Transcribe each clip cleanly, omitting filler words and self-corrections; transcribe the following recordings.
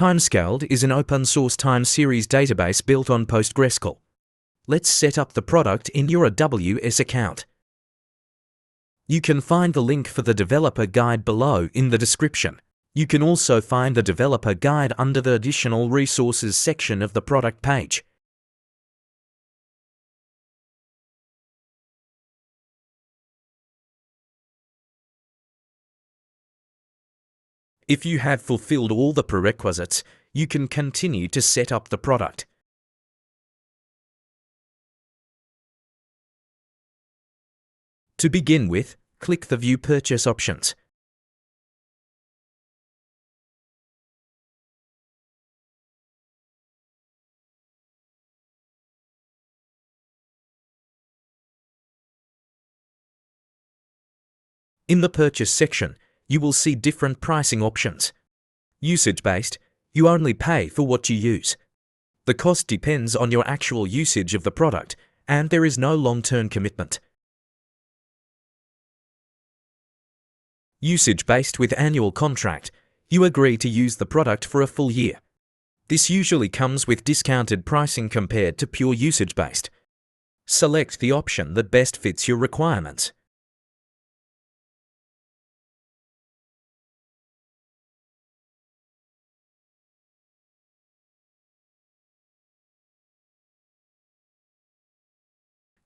Timescaled is an open-source time series database built on PostgreSQL. Let's set up the product in your AWS account. You can find the link for the developer guide below in the description. You can also find the developer guide under the additional resources section of the product page. If you have fulfilled all the prerequisites, you can continue to set up the product. To begin with, click the View Purchase options. In the Purchase section, you will see different pricing options. Usage-based, you only pay for what you use. The cost depends on your actual usage of the product, and there is no long-term commitment. Usage-based with annual contract, you agree to use the product for a full year. This usually comes with discounted pricing compared to pure usage-based. Select the option that best fits your requirements.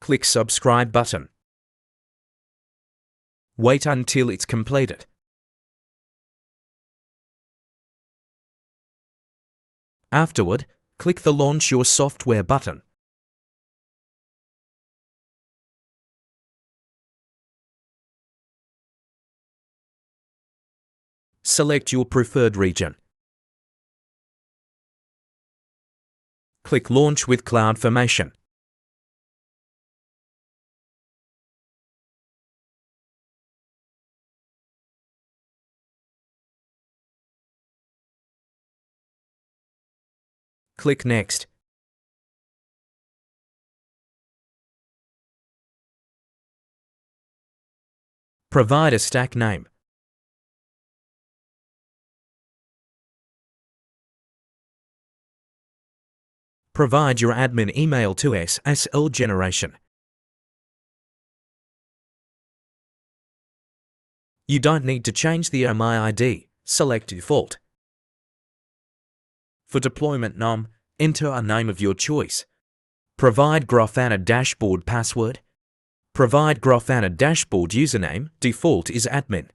Click Subscribe button. Wait until it's completed. Afterward, click the Launch Your Software button. Select your preferred region. Click Launch with CloudFormation. Click Next. Provide a stack name. Provide your admin email to SSL generation. You don't need to change the AMI ID, select Default. For deployment name, enter a name of your choice. Provide Grafana dashboard password. Provide Grafana dashboard username, default is admin.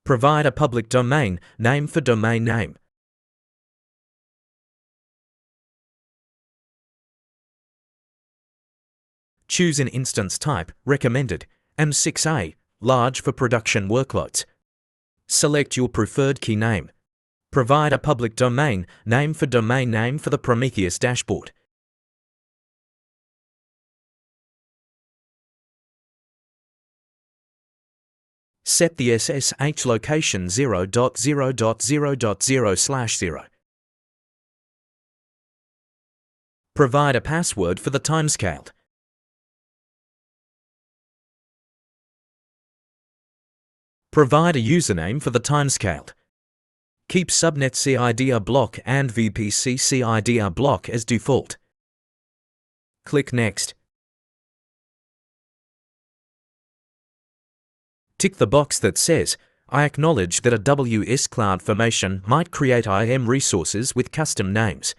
Provide a public domain name for domain name. Choose an instance type, recommended, M6A, large for production workloads. Select your preferred key name. Provide a public domain name for domain name for the Prometheus dashboard. Set the SSH location 0.0.0.0/0. Provide a password for the timescaled. Provide a username for the timescaled. Keep subnet CIDR block and VPC CIDR block as default. Click Next. Tick the box that says, I acknowledge that AWS CloudFormation might create IAM resources with custom names.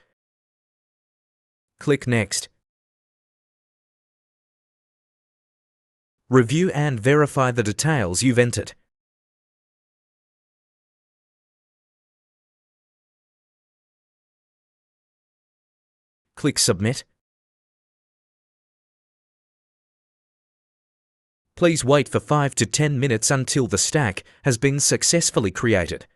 Click Next. Review and verify the details you've entered. Click Submit. Please wait for 5 to 10 minutes until the stack has been successfully created.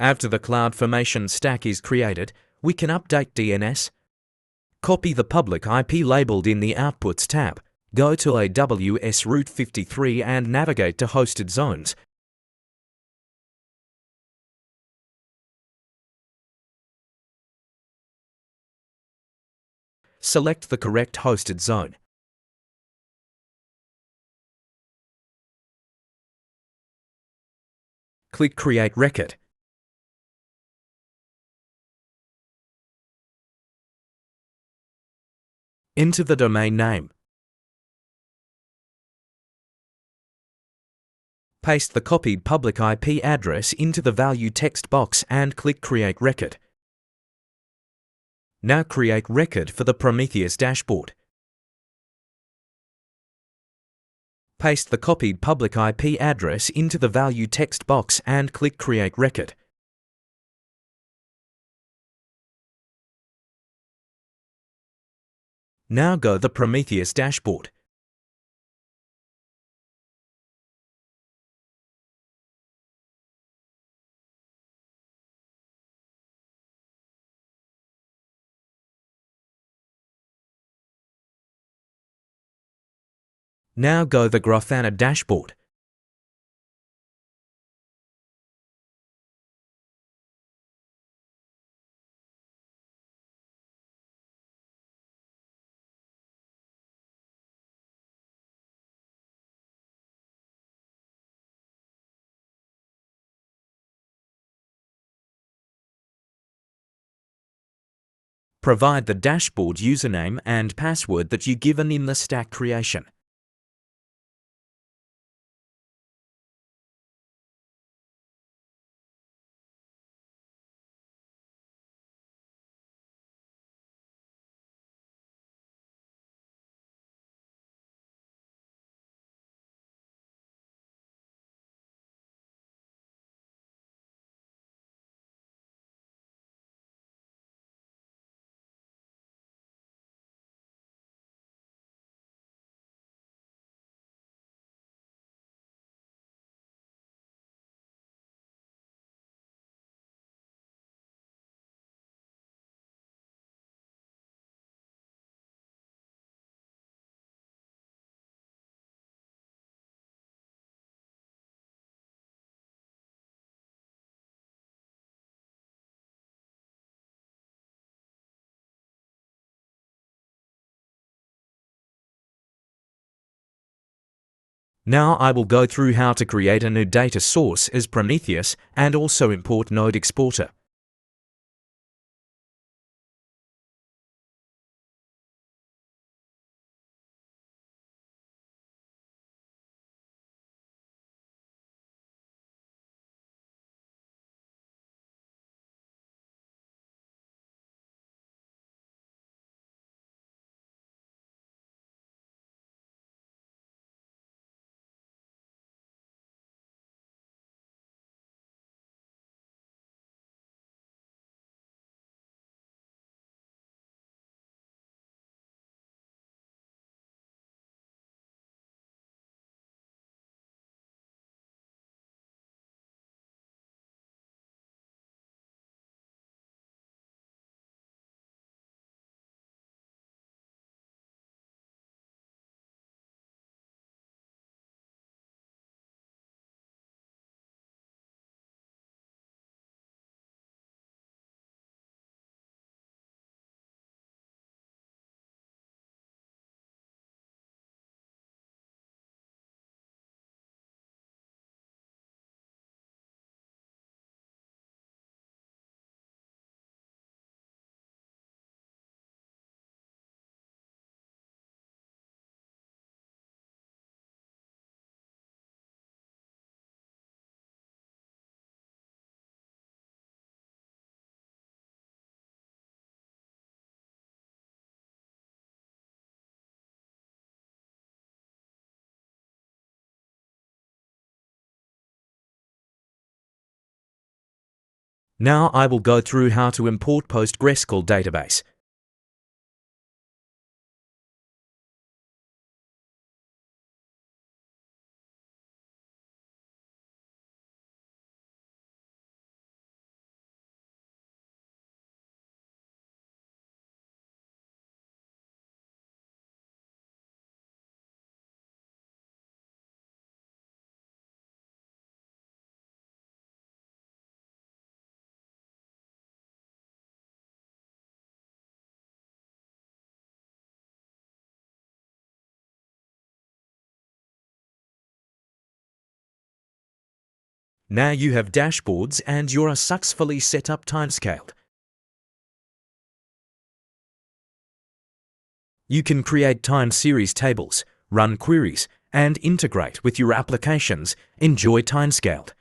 After the CloudFormation stack is created, we can update DNS. Copy the public IP labeled in the Outputs tab, go to AWS Route 53 and navigate to Hosted Zones. Select the correct hosted zone. Click Create Record. Enter the domain name. Paste the copied public IP address into the value text box and click Create Record. Now create record for the Prometheus dashboard. Paste the copied public IP address into the value text box and click Create Record. Now go the Prometheus dashboard. Now go the Grafana dashboard. Provide the dashboard username and password that you given in the stack creation. Now I will go through how to create a new data source as Prometheus and also import Node Exporter. Now I will go through how to import PostgreSQL database. Now you have dashboards and you're successfully set up Timescaled. You can create time series tables, run queries, and integrate with your applications. Enjoy Timescaled.